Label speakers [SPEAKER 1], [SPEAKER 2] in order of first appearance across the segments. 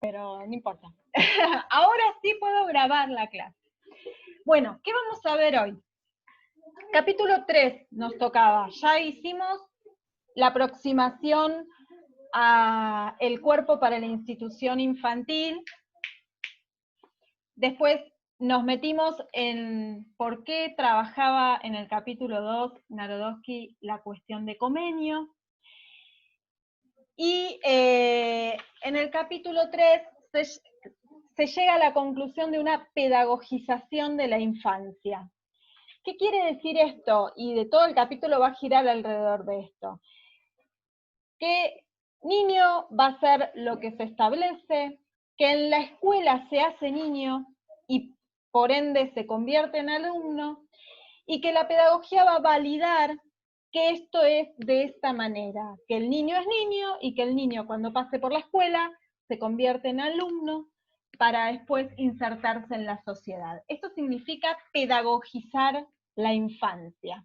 [SPEAKER 1] pero no importa. Ahora sí puedo grabar la clase. Bueno, ¿qué vamos a ver hoy? Capítulo 3 nos tocaba. Ya hicimos la aproximación a el cuerpo para la institución infantil. Después nos metimos en por qué trabajaba en el capítulo 2 Narodowski la cuestión de Comenio. Y en el capítulo 3 se llega a la conclusión de una pedagogización de la infancia. ¿Qué quiere decir esto? Y de todo el capítulo va a girar alrededor de esto. Que niño va a ser lo que se establece, que en la escuela se hace niño y por ende se convierte en alumno, y que la pedagogía va a validar que esto es de esta manera, que el niño es niño y que el niño cuando pase por la escuela se convierte en alumno para después insertarse en la sociedad. Esto significa pedagogizar la infancia.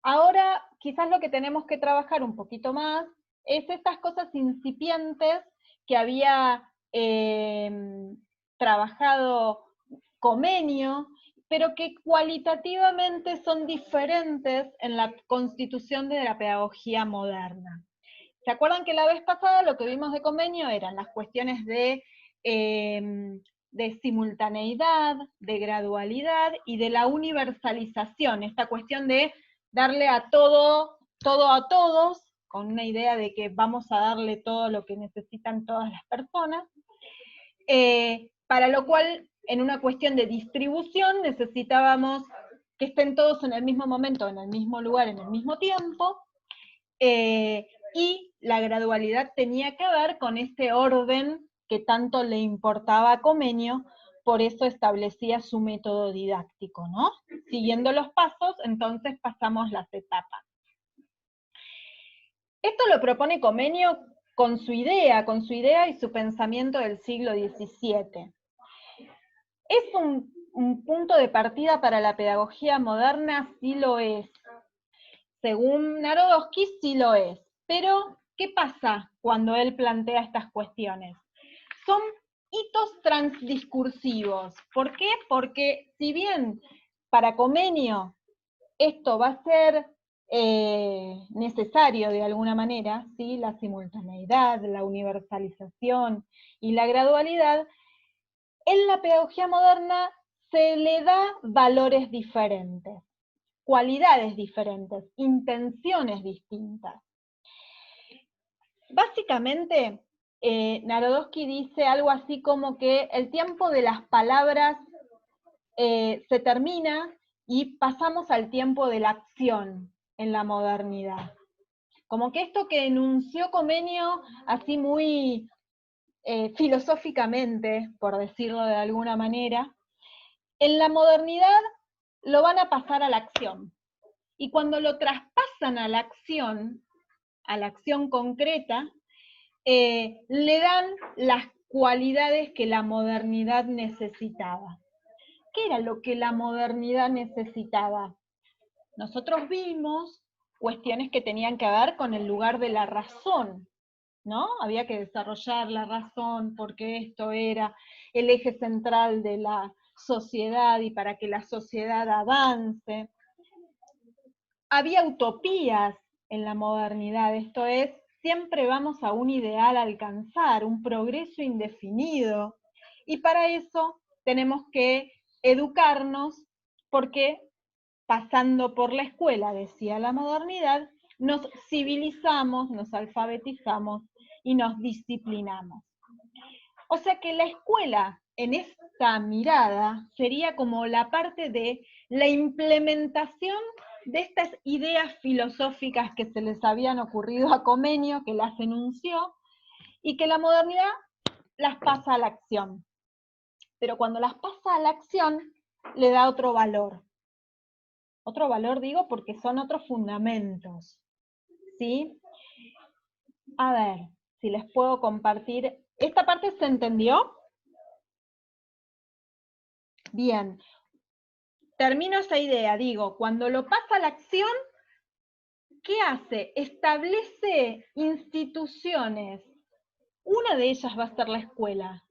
[SPEAKER 1] Ahora, quizás lo que tenemos que trabajar un poquito más es estas cosas incipientes que había trabajado Comenio, pero que cualitativamente son diferentes en la constitución de la pedagogía moderna. ¿Se acuerdan que la vez pasada lo que vimos de Comenio eran las cuestiones de simultaneidad, de gradualidad y de la universalización, esta cuestión de darle a todo a todos, con una idea de que vamos a darle todo lo que necesitan todas las personas, para lo cual, en una cuestión de distribución, necesitábamos que estén todos en el mismo momento, en el mismo lugar, en el mismo tiempo, y la gradualidad tenía que ver con este orden que tanto le importaba a Comenio, por eso establecía su método didáctico, ¿no? Siguiendo los pasos, entonces pasamos las etapas. Esto lo propone Comenio con su idea y su pensamiento del siglo XVII. ¿Es un punto de partida para la pedagogía moderna? Sí lo es. Según Narodowski, sí lo es. Pero, ¿qué pasa cuando él plantea estas cuestiones? Son hitos transdiscursivos. ¿Por qué? Porque si bien para Comenio esto va a ser necesario de alguna manera, ¿sí? La simultaneidad, la universalización y la gradualidad, en la pedagogía moderna se le da valores diferentes, cualidades diferentes, intenciones distintas. Básicamente, Narodowski dice algo así como que el tiempo de las palabras se termina y pasamos al tiempo de la acción en la modernidad. Como que esto que enunció Comenio así muy filosóficamente, por decirlo de alguna manera, en la modernidad lo van a pasar a la acción. Y cuando lo traspasan a la acción concreta, le dan las cualidades que la modernidad necesitaba. ¿Qué era lo que la modernidad necesitaba? Nosotros vimos cuestiones que tenían que ver con el lugar de la razón, ¿no? Había que desarrollar la razón porque esto era el eje central de la sociedad y para que la sociedad avance. Había utopías en la modernidad, esto es, siempre vamos a un ideal a alcanzar, un progreso indefinido, y para eso tenemos que educarnos porque pasando por la escuela, decía la modernidad, nos civilizamos, nos alfabetizamos y nos disciplinamos. O sea que la escuela, en esta mirada, sería como la parte de la implementación de estas ideas filosóficas que se les habían ocurrido a Comenio, que las enunció, y que la modernidad las pasa a la acción. Pero cuando las pasa a la acción, le da otro valor. Otro valor, digo, porque son otros fundamentos, ¿sí? A ver, si les puedo compartir. ¿Esta parte se entendió? Bien. Termino esa idea, digo, cuando lo pasa a la acción, ¿qué hace? Establece instituciones Una de ellas va a ser la escuela.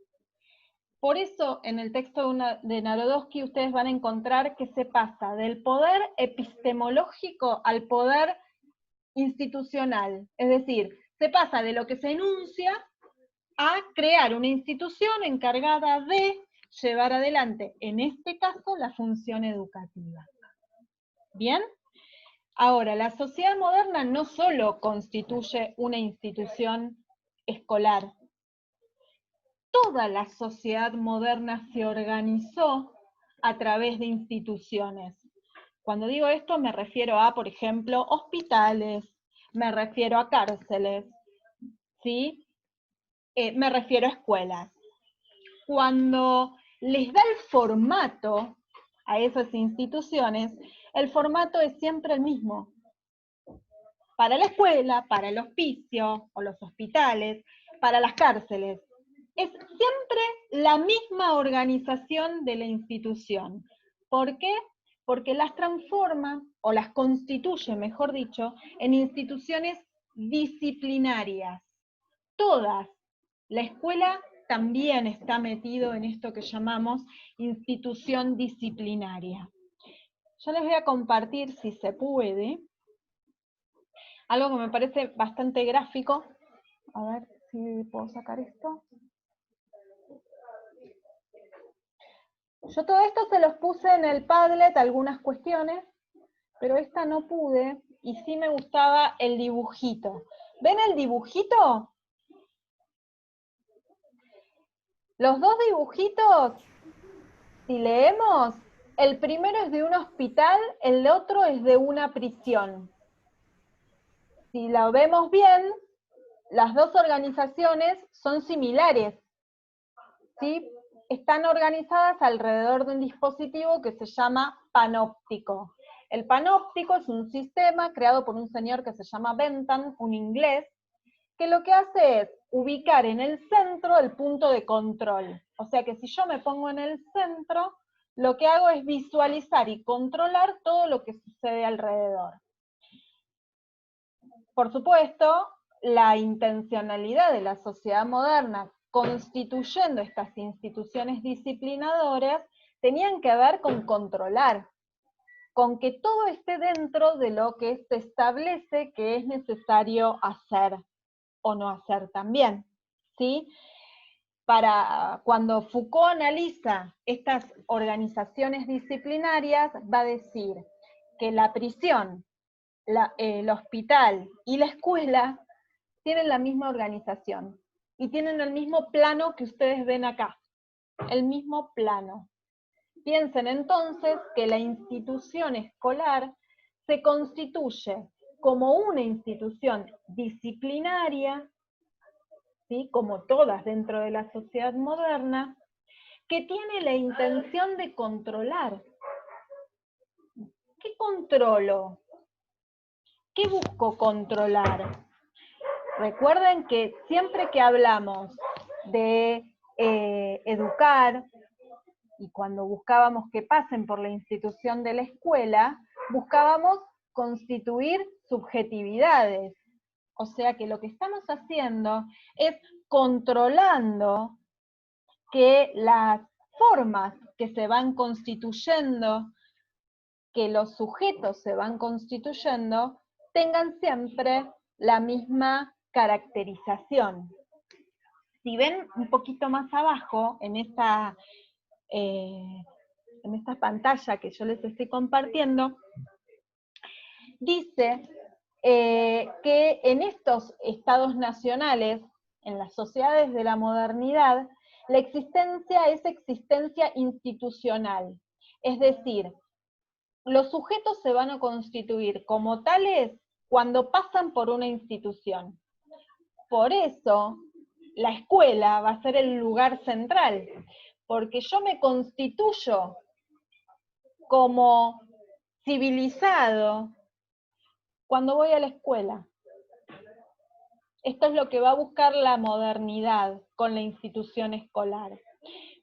[SPEAKER 1] Por eso, en el texto de Narodowski, ustedes van a encontrar que se pasa del poder epistemológico al poder institucional. Es decir, se pasa de lo que se enuncia a crear una institución encargada de llevar adelante, en este caso, la función educativa. ¿Bien? Ahora, la sociedad moderna no solo constituye una institución escolar. Toda la sociedad moderna se organizó a través de instituciones. Cuando digo esto me refiero a, por ejemplo, hospitales, me refiero a cárceles, ¿sí? Me refiero a escuelas. Cuando les da el formato a esas instituciones, el formato es siempre el mismo. Para la escuela, para el hospicio o los hospitales, para las cárceles. Es siempre la misma organización de la institución. ¿Por qué? Porque las transforma, o las constituye, mejor dicho, en instituciones disciplinarias. Todas. La escuela también está metido en esto que llamamos institución disciplinaria. Yo les voy a compartir, si se puede, algo que me parece bastante gráfico. A ver si puedo sacar esto. Yo todo esto se los puse en el Padlet, algunas cuestiones, pero esta no pude, y sí me gustaba el dibujito. ¿Ven el dibujito? Los dos dibujitos, si leemos, el primero es de un hospital, el otro es de una prisión. Si lo vemos bien, las dos organizaciones son similares, ¿sí? Están organizadas alrededor de un dispositivo que se llama panóptico. El panóptico es un sistema creado por un señor que se llama Bentham, un inglés, que lo que hace es ubicar en el centro el punto de control. O sea que si yo me pongo en el centro, lo que hago es visualizar y controlar todo lo que sucede alrededor. Por supuesto, la intencionalidad de la sociedad moderna constituyendo estas instituciones disciplinadoras tenían que ver con controlar, con que todo esté dentro de lo que se establece que es necesario hacer o no hacer también, ¿sí? Cuando Foucault analiza estas organizaciones disciplinarias, va a decir que la prisión, el hospital y la escuela tienen la misma organización y tienen el mismo plano que ustedes ven acá, el mismo plano. Piensen entonces que la institución escolar se constituye como una institución disciplinaria, ¿sí? Como todas dentro de la sociedad moderna, que tiene la intención de controlar. ¿Qué controlo? ¿Qué busco controlar? Recuerden que siempre que hablamos de educar, y cuando buscábamos que pasen por la institución de la escuela, buscábamos constituir subjetividades. O sea que lo que estamos haciendo es controlando que las formas que se van constituyendo, que los sujetos se van constituyendo, tengan siempre la misma caracterización. Si ven un poquito más abajo, en esta pantalla que yo les estoy compartiendo, dice que en estos estados nacionales, en las sociedades de la modernidad, la existencia es existencia institucional. Es decir, los sujetos se van a constituir como tales cuando pasan por una institución. Por eso, la escuela va a ser el lugar central, porque yo me constituyo como civilizado cuando voy a la escuela. Esto es lo que va a buscar la modernidad con la institución escolar.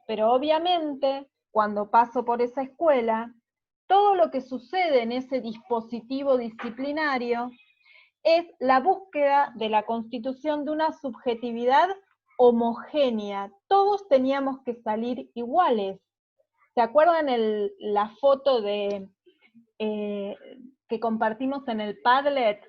[SPEAKER 1] Pero obviamente, cuando paso por esa escuela, todo lo que sucede en ese dispositivo disciplinario es la búsqueda de la constitución de una subjetividad homogénea, todos teníamos que salir iguales. ¿Se acuerdan la foto que compartimos en el Padlet,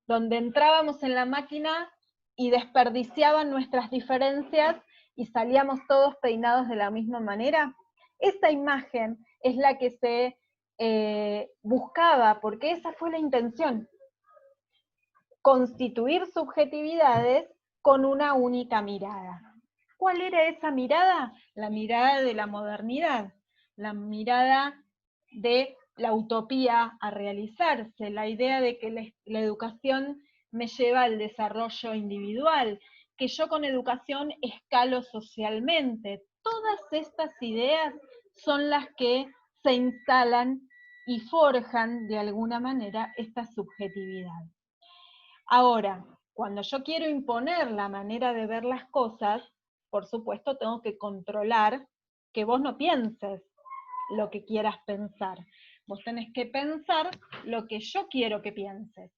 [SPEAKER 1] donde entrábamos en la máquina y desperdiciaban nuestras diferencias y salíamos todos peinados de la misma manera? Esa imagen es la que se buscaba, porque esa fue la intención, constituir subjetividades con una única mirada. ¿Cuál era esa mirada? La mirada de la modernidad, la mirada de la utopía a realizarse, la idea de que la educación me lleva al desarrollo individual, que yo con educación escalo socialmente. Todas estas ideas son las que se instalan y forjan de alguna manera esta subjetividad. Ahora, cuando yo quiero imponer la manera de ver las cosas, por supuesto tengo que controlar que vos no pienses lo que quieras pensar. Vos tenés que pensar lo que yo quiero que pienses.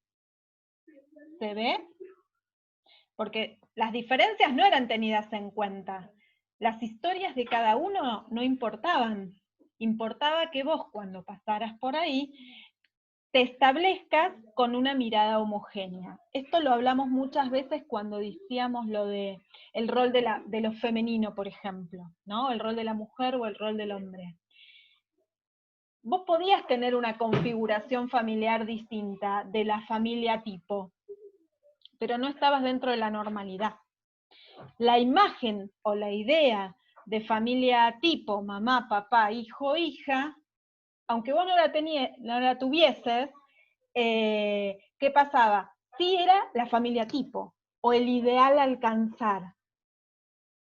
[SPEAKER 1] ¿Se ve? Porque las diferencias no eran tenidas en cuenta. Las historias de cada uno no importaban. Importaba que vos, cuando pasaras por ahí, te establezcas con una mirada homogénea. Esto lo hablamos muchas veces cuando decíamos lo de el rol de lo femenino, por ejemplo, ¿no? El rol de la mujer o el rol del hombre. Vos podías tener una configuración familiar distinta de la familia tipo, pero no estabas dentro de la normalidad. La imagen o la idea de familia tipo, mamá, papá, hijo, hija, aunque vos no la tuvieses, ¿qué pasaba? Sí era la familia tipo, o el ideal a alcanzar,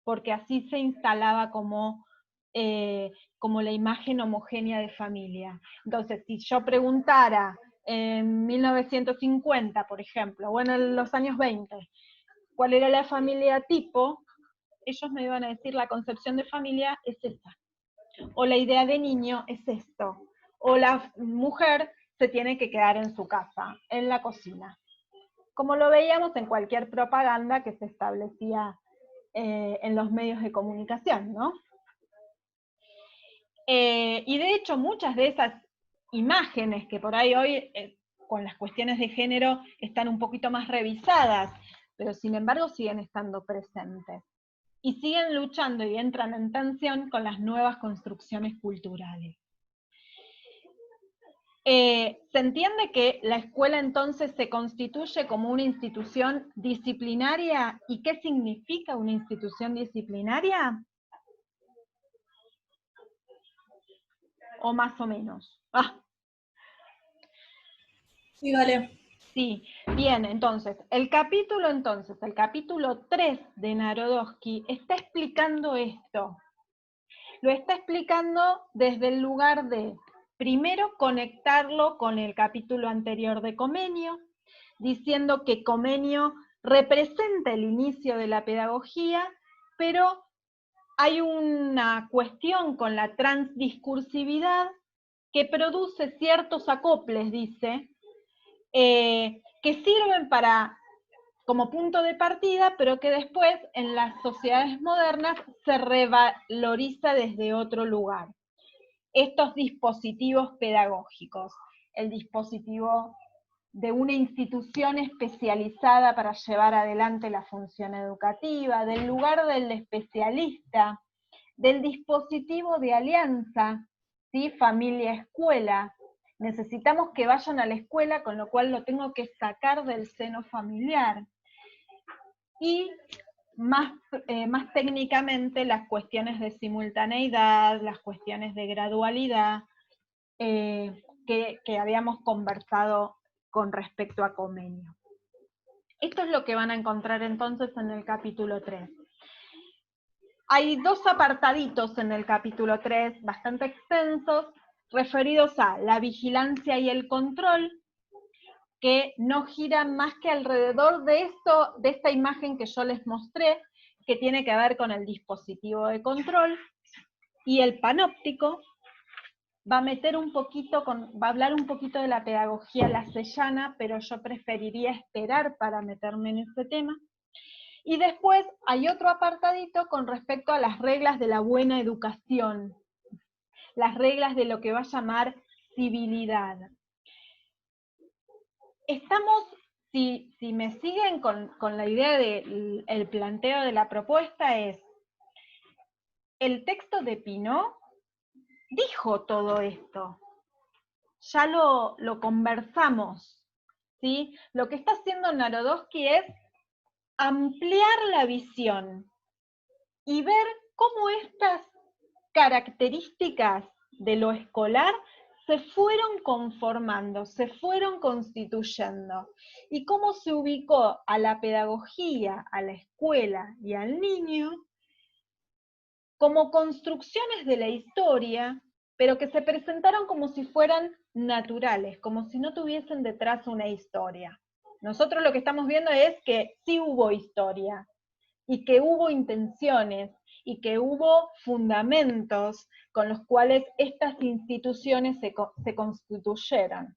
[SPEAKER 1] porque así se instalaba como la imagen homogénea de familia. Entonces, si yo preguntara en 1950, por ejemplo, o en los años 20, ¿cuál era la familia tipo? Ellos me iban a decir, la concepción de familia es esta, o la idea de niño es esto, o la mujer se tiene que quedar en su casa, en la cocina, como lo veíamos en cualquier propaganda que se establecía en los medios de comunicación, ¿no? Y de hecho muchas de esas imágenes que por ahí hoy con las cuestiones de género están un poquito más revisadas, pero sin embargo siguen estando presentes. Y siguen luchando y entran en tensión con las nuevas construcciones culturales. ¿Se entiende que la escuela entonces se constituye como una institución disciplinaria? ¿Y qué significa una institución disciplinaria? ¿O más o menos?
[SPEAKER 2] Sí, vale.
[SPEAKER 1] Sí, bien, entonces, el capítulo 3 de Narodowski está explicando esto. Lo está explicando desde el lugar de, primero, conectarlo con el capítulo anterior de Comenio, diciendo que Comenio representa el inicio de la pedagogía, pero hay una cuestión con la transdiscursividad que produce ciertos acoples, dice, que sirven como punto de partida, pero que después en las sociedades modernas se revaloriza desde otro lugar. Estos dispositivos pedagógicos, el dispositivo de una institución especializada para llevar adelante la función educativa, del lugar del especialista, del dispositivo de alianza, ¿sí? Familia-escuela. Necesitamos que vayan a la escuela, con lo cual lo tengo que sacar del seno familiar. Y más técnicamente las cuestiones de simultaneidad, las cuestiones de gradualidad, que habíamos conversado con respecto a Comenio. Esto es lo que van a encontrar entonces en el capítulo 3. Hay dos apartaditos en el capítulo 3, bastante extensos, referidos a la vigilancia y el control, que no giran más que alrededor de esta imagen que yo les mostré, que tiene que ver con el dispositivo de control, y el panóptico va a hablar un poquito de la pedagogía lasellana, pero yo preferiría esperar para meterme en ese tema. Y después hay otro apartadito con respecto a las reglas de la buena educación, las reglas de lo que va a llamar civilidad. Estamos, si me siguen con la idea del planteo de la propuesta, es el texto de Pinot dijo todo esto, ya lo conversamos, ¿sí? Lo que está haciendo Narodowski es ampliar la visión y ver cómo estas características de lo escolar se fueron conformando, se fueron constituyendo, y cómo se ubicó a la pedagogía, a la escuela y al niño como construcciones de la historia, pero que se presentaron como si fueran naturales, como si no tuviesen detrás una historia. Nosotros lo que estamos viendo es que sí hubo historia, y que hubo intenciones, y que hubo fundamentos con los cuales estas instituciones se constituyeron,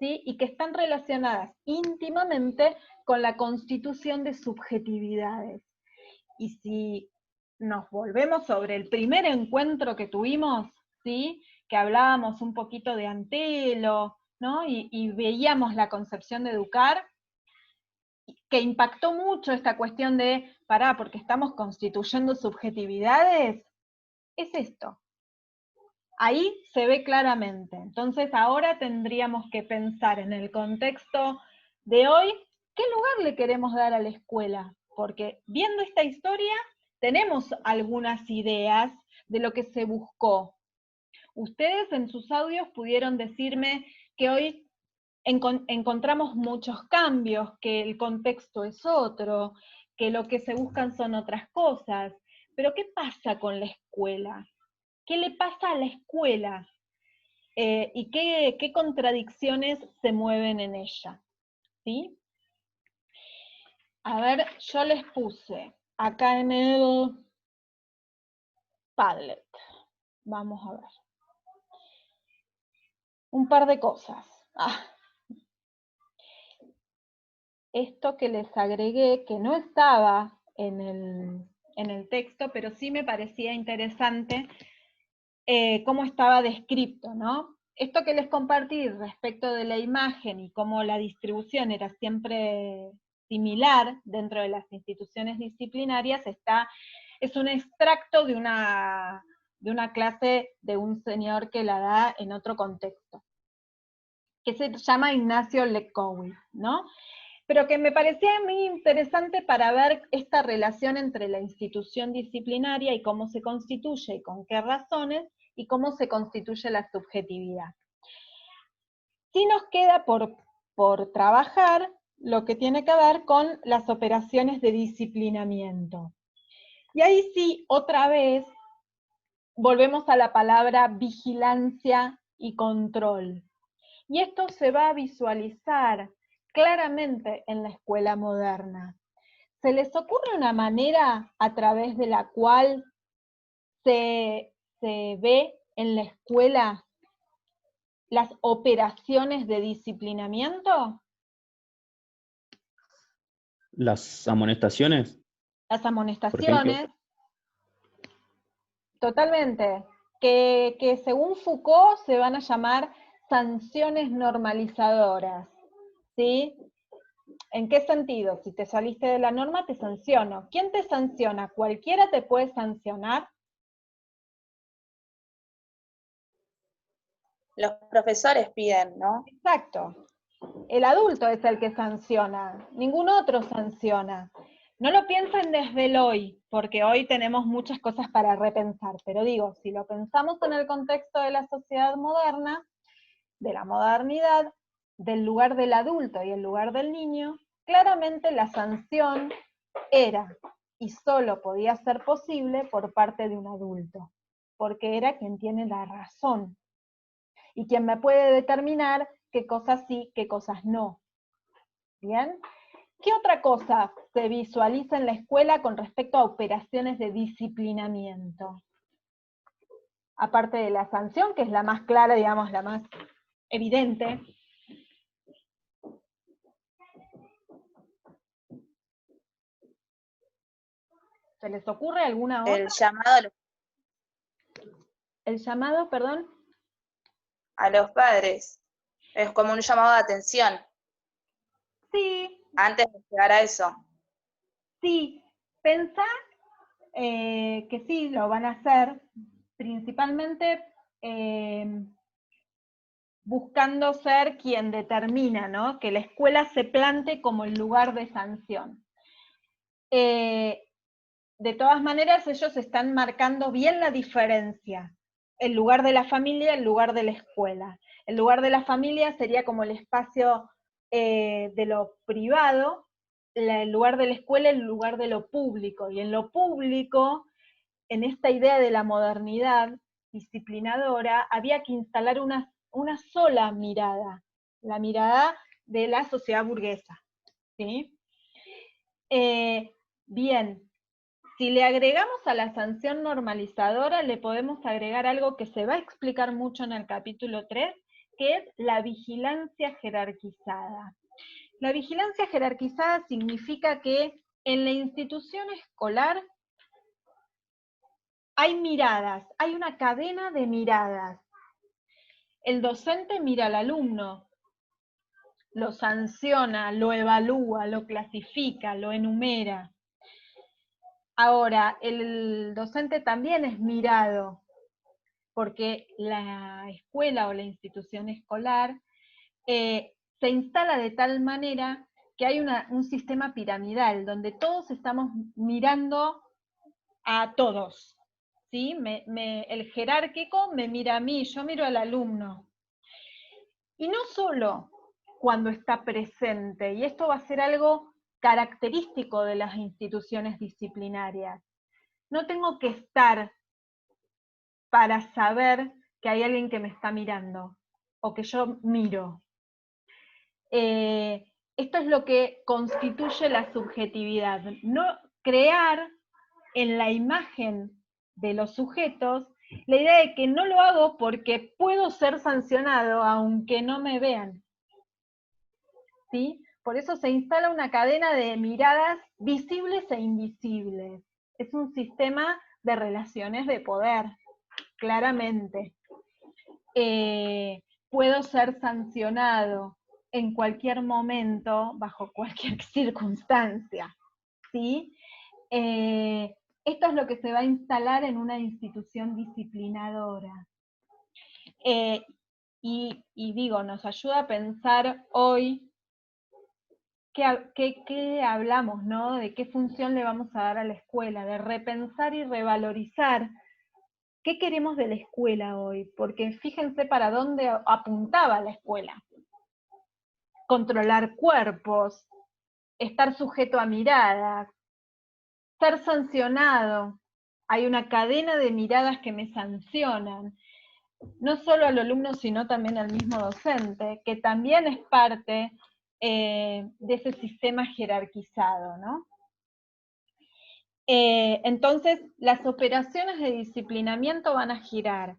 [SPEAKER 1] ¿sí? Y que están relacionadas íntimamente con la constitución de subjetividades. Y si nos volvemos sobre el primer encuentro que tuvimos, ¿sí? Que hablábamos un poquito de Antelo, ¿no? Y veíamos la concepción de educar, que impactó mucho esta cuestión de, pará, porque estamos constituyendo subjetividades, es esto. Ahí se ve claramente. Entonces ahora tendríamos que pensar en el contexto de hoy, ¿qué lugar le queremos dar a la escuela? Porque viendo esta historia, tenemos algunas ideas de lo que se buscó. Ustedes en sus audios pudieron decirme que hoy encontramos muchos cambios, que el contexto es otro, que lo que se buscan son otras cosas. Pero ¿qué pasa con la escuela? ¿Qué le pasa a la escuela? ¿Y qué contradicciones se mueven en ella? ¿Sí? A ver, yo les puse acá en el Padlet. Vamos a ver. Un par de cosas. Esto que les agregué, que no estaba en el texto, pero sí me parecía interesante cómo estaba descrito, ¿no? Esto que les compartí respecto de la imagen y cómo la distribución era siempre similar dentro de las instituciones disciplinarias, es un extracto de una clase de un señor que la da en otro contexto, que se llama Ignacio Lekowicz, ¿no? Pero que me parecía muy interesante para ver esta relación entre la institución disciplinaria y cómo se constituye y con qué razones, y cómo se constituye la subjetividad. Sí nos queda por trabajar lo que tiene que ver con las operaciones de disciplinamiento. Y ahí sí, otra vez, volvemos a la palabra vigilancia y control. Y esto se va a visualizar claramente en la escuela moderna. ¿Se les ocurre una manera a través de la cual se ve en la escuela las operaciones de disciplinamiento?
[SPEAKER 2] ¿Las amonestaciones,
[SPEAKER 1] Las
[SPEAKER 2] por ejemplo?
[SPEAKER 1] amonestaciones, totalmente, que según Foucault se van a llamar sanciones normalizadoras, ¿sí? ¿En qué sentido? Si te saliste de la norma, te sanciono. ¿Quién te sanciona? ¿Cualquiera te puede sancionar?
[SPEAKER 3] Los profesores piden, ¿no?
[SPEAKER 1] Exacto. El adulto es el que sanciona, ningún otro sanciona. No lo piensen desde el hoy, porque hoy tenemos muchas cosas para repensar, pero digo, si lo pensamos en el contexto de la sociedad moderna, de la modernidad, del lugar del adulto y el lugar del niño, claramente la sanción era y solo podía ser posible por parte de un adulto, porque era quien tiene la razón y quien me puede determinar qué cosas sí, qué cosas no. ¿Bien? ¿Qué otra cosa se visualiza en la escuela con respecto a operaciones de disciplinamiento? Aparte de la sanción, que es la más clara, digamos, la más evidente. ¿Se les ocurre alguna otra?
[SPEAKER 3] El llamado
[SPEAKER 1] El llamado, perdón.
[SPEAKER 3] a los padres. Es como un llamado de atención,
[SPEAKER 1] Sí,
[SPEAKER 3] antes de llegar a eso.
[SPEAKER 1] sí. Pensá que sí, lo van a hacer, principalmente buscando ser quien determina, ¿no? Que la escuela se plante como el lugar de sanción. De todas maneras, ellos están marcando bien la diferencia. El lugar de la familia, el lugar de la escuela. El lugar de la familia sería como el espacio de lo privado, el lugar de la escuela, el lugar de lo público. Y en lo público, en esta idea de la modernidad disciplinadora, había que instalar una sola mirada, la mirada de la sociedad burguesa. ¿Sí? Bien, si le agregamos a la sanción normalizadora, le podemos agregar algo que se va a explicar mucho en el capítulo 3, que es la vigilancia jerarquizada. La vigilancia jerarquizada significa que en la institución escolar hay miradas, hay una cadena de miradas. El docente mira al alumno, lo sanciona, lo evalúa, lo clasifica, lo enumera. Ahora, el docente también es mirado, porque la escuela o la institución escolar se instala de tal manera que hay un sistema piramidal, donde todos estamos mirando a todos. ¿Sí? El jerárquico me mira a mí, yo miro al alumno. Y no solo cuando está presente, y esto va a ser algo característico de las instituciones disciplinarias. No tengo que estar para saber que hay alguien que me está mirando, o que yo miro. Esto es lo que constituye la subjetividad. No crear en la imagen de los sujetos la idea de que no lo hago porque puedo ser sancionado aunque no me vean. ¿Sí? Por eso se instala una cadena de miradas visibles e invisibles. Es un sistema de relaciones de poder, claramente. Puedo ser sancionado en cualquier momento, bajo cualquier circunstancia. ¿Sí? Esto es lo que se va a instalar en una institución disciplinadora. Y digo, nos ayuda a pensar hoy qué hablamos, ¿no? De qué función le vamos a dar a la escuela, de repensar y revalorizar qué queremos de la escuela hoy, porque fíjense para dónde apuntaba la escuela. Controlar cuerpos, estar sujeto a miradas, ser sancionado. Hay una cadena de miradas que me sancionan, no solo al alumno, sino también al mismo docente, que también es parte de ese sistema jerarquizado, ¿no? Entonces, las operaciones de disciplinamiento van a girar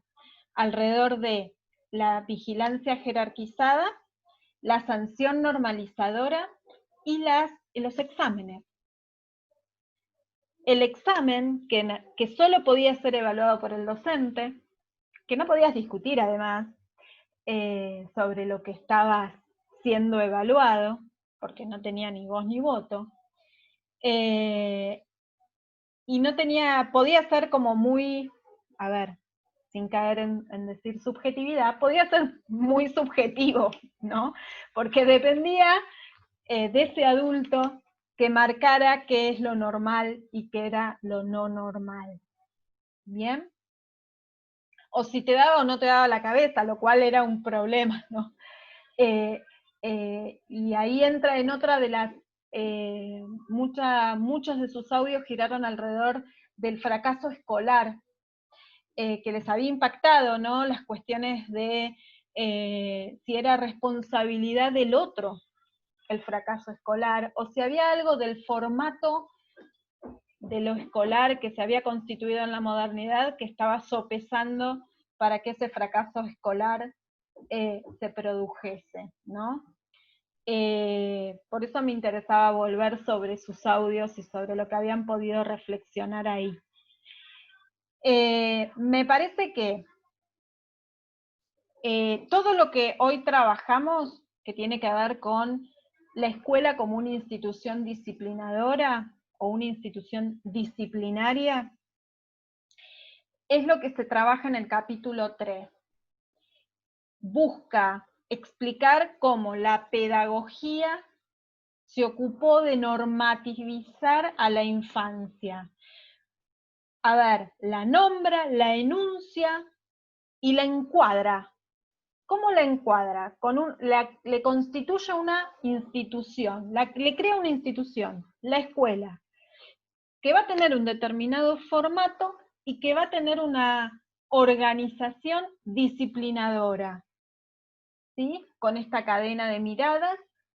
[SPEAKER 1] alrededor de la vigilancia jerarquizada, la sanción normalizadora y los exámenes. El examen, que solo podía ser evaluado por el docente, que no podías discutir además sobre lo que estaba siendo evaluado, porque no tenía ni voz ni voto, y no podía ser como muy, a ver, sin caer en decir subjetividad, podía ser muy subjetivo, ¿no? Porque dependía de ese adulto que marcara qué es lo normal y qué era lo no normal. ¿Bien? O si te daba o no te daba la cabeza, lo cual era un problema, ¿no? Y ahí entra en otra de las, muchos de sus audios giraron alrededor del fracaso escolar, que les había impactado, ¿no? Las cuestiones de si era responsabilidad del otro el fracaso escolar, o si había algo del formato de lo escolar que se había constituido en la modernidad que estaba sopesando para que ese fracaso escolar se produjese, ¿no? Por eso me interesaba volver sobre sus audios y sobre lo que habían podido reflexionar ahí. Me parece que todo lo que hoy trabajamos, que tiene que ver con la escuela como una institución disciplinadora o una institución disciplinaria, es lo que se trabaja en el capítulo 3. Busca explicar cómo la pedagogía se ocupó de normativizar a la infancia. A ver, la nombra, la enuncia y la encuadra. ¿Cómo la encuadra? Le constituye una institución, le crea una institución, la escuela, que va a tener un determinado formato y que va a tener una organización disciplinadora, ¿sí? Con esta cadena de miradas,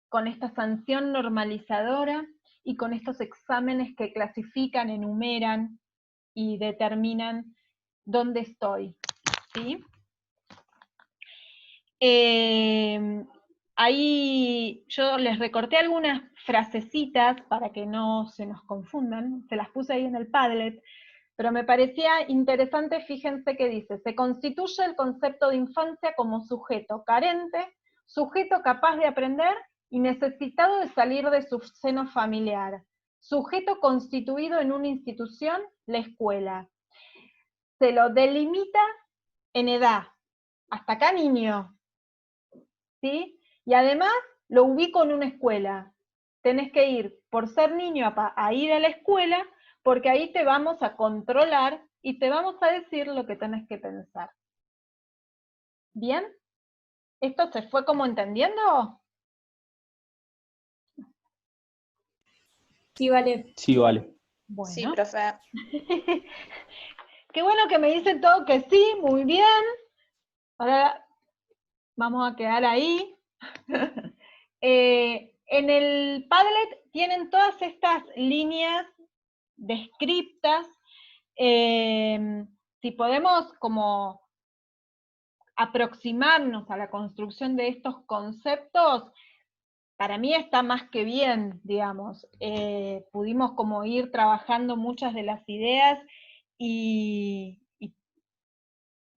[SPEAKER 1] con esta sanción normalizadora y con estos exámenes que clasifican, enumeran y determinan dónde estoy, ¿sí? Ahí yo les recorté algunas frasecitas para que no se nos confundan, se las puse ahí en el Padlet, pero me parecía interesante, fíjense que dice, se constituye el concepto de infancia como sujeto carente, sujeto capaz de aprender y necesitado de salir de su seno familiar, sujeto constituido en una institución, la escuela. Se lo delimita en edad, hasta acá niño, ¿sí? Y además lo ubico en una escuela. Tenés que ir, por ser niño, a ir a la escuela, porque ahí te vamos a controlar y te vamos a decir lo que tenés que pensar. ¿Bien? ¿Esto se fue como entendiendo?
[SPEAKER 4] Sí, vale.
[SPEAKER 2] Sí, vale.
[SPEAKER 1] Bueno.
[SPEAKER 3] Sí, profe.
[SPEAKER 1] Qué bueno que me dicen todo que sí, muy bien. Ahora vamos a quedar ahí. En el Padlet tienen todas estas líneas descriptas. Si podemos como aproximarnos a la construcción de estos conceptos, para mí está más que bien, digamos. Pudimos como ir trabajando muchas de las ideas y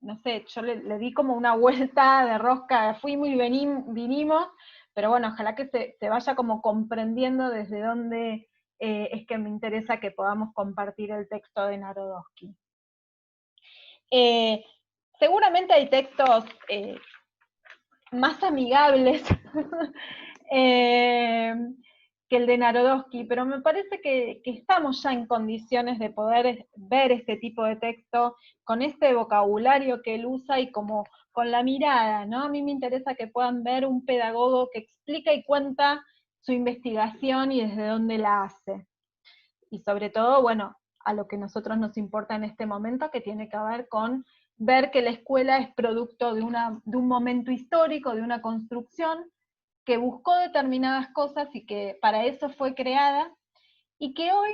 [SPEAKER 1] no sé, yo le di como una vuelta de rosca, fuimos y vinimos, pero bueno, ojalá que se vaya como comprendiendo desde dónde es que me interesa que podamos compartir el texto de Narodowski. Seguramente hay textos más amigables que el de Narodowski, pero me parece que estamos ya en condiciones de poder ver este tipo de texto con este vocabulario que él usa y como con la mirada, ¿no? A mí me interesa que puedan ver un pedagogo que explica y cuenta su investigación y desde dónde la hace. Y sobre todo, bueno, a lo que a nosotros nos importa en este momento, que tiene que ver con ver que la escuela es producto de un momento histórico, de una construcción, que buscó determinadas cosas y que para eso fue creada, y que hoy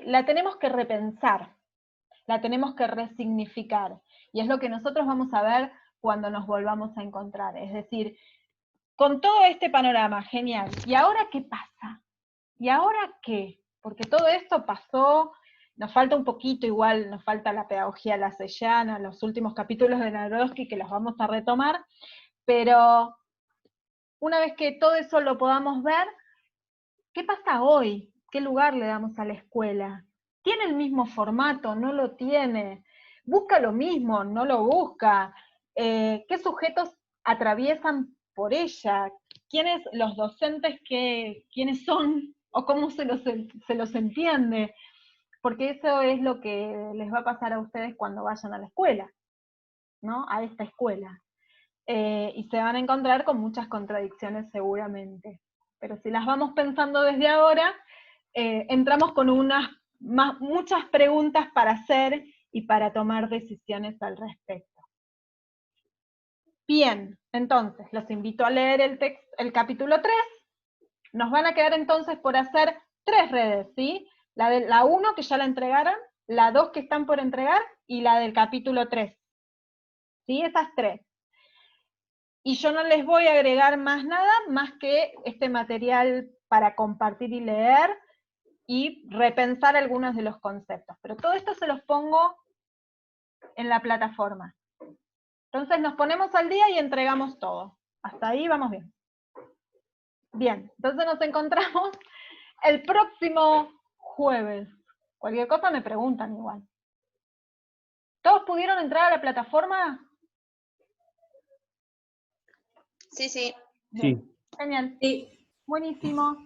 [SPEAKER 1] la tenemos que repensar, la tenemos que resignificar, y es lo que nosotros vamos a ver cuando nos volvamos a encontrar. Es decir, con todo este panorama, genial, ¿y ahora qué pasa? ¿Y ahora qué? Porque todo esto pasó, nos falta un poquito igual, nos falta la pedagogía lasellana, los últimos capítulos de Narodowski que los vamos a retomar, pero una vez que todo eso lo podamos ver, ¿qué pasa hoy? ¿Qué lugar le damos a la escuela? ¿Tiene el mismo formato? ¿No lo tiene? ¿Busca lo mismo? ¿No lo busca? ¿Qué sujetos atraviesan por ella? ¿Quiénes los docentes, quiénes son? ¿O cómo se los entiende? Porque eso es lo que les va a pasar a ustedes cuando vayan a la escuela, ¿no? A esta escuela. Y se van a encontrar con muchas contradicciones seguramente. Pero si las vamos pensando desde ahora, entramos con muchas preguntas para hacer y para tomar decisiones al respecto. Bien, entonces, los invito a leer el capítulo 3. Nos van a quedar entonces por hacer 3 redes, ¿sí? La 1 que ya la entregaron, la 2 que están por entregar, y la del capítulo 3. ¿Sí? Esas 3. Y yo no les voy a agregar más nada, más que este material para compartir y leer, y repensar algunos de los conceptos. Pero todo esto se los pongo en la plataforma. Entonces nos ponemos al día y entregamos todo. Hasta ahí vamos bien. Bien, entonces nos encontramos el próximo jueves. Cualquier cosa me preguntan igual. ¿Todos pudieron entrar a la plataforma?
[SPEAKER 3] Sí, sí.
[SPEAKER 1] Bien,
[SPEAKER 2] Sí.
[SPEAKER 1] genial.
[SPEAKER 4] Sí.
[SPEAKER 1] Buenísimo.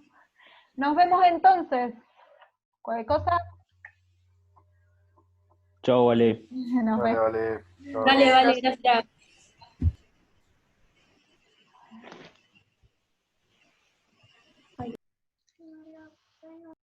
[SPEAKER 1] Nos vemos entonces. Cualquier cosa,
[SPEAKER 2] Chao, vale.
[SPEAKER 1] nos
[SPEAKER 5] Vale,
[SPEAKER 1] vemos.
[SPEAKER 5] vale. Chao.
[SPEAKER 4] Dale, vale, gracias.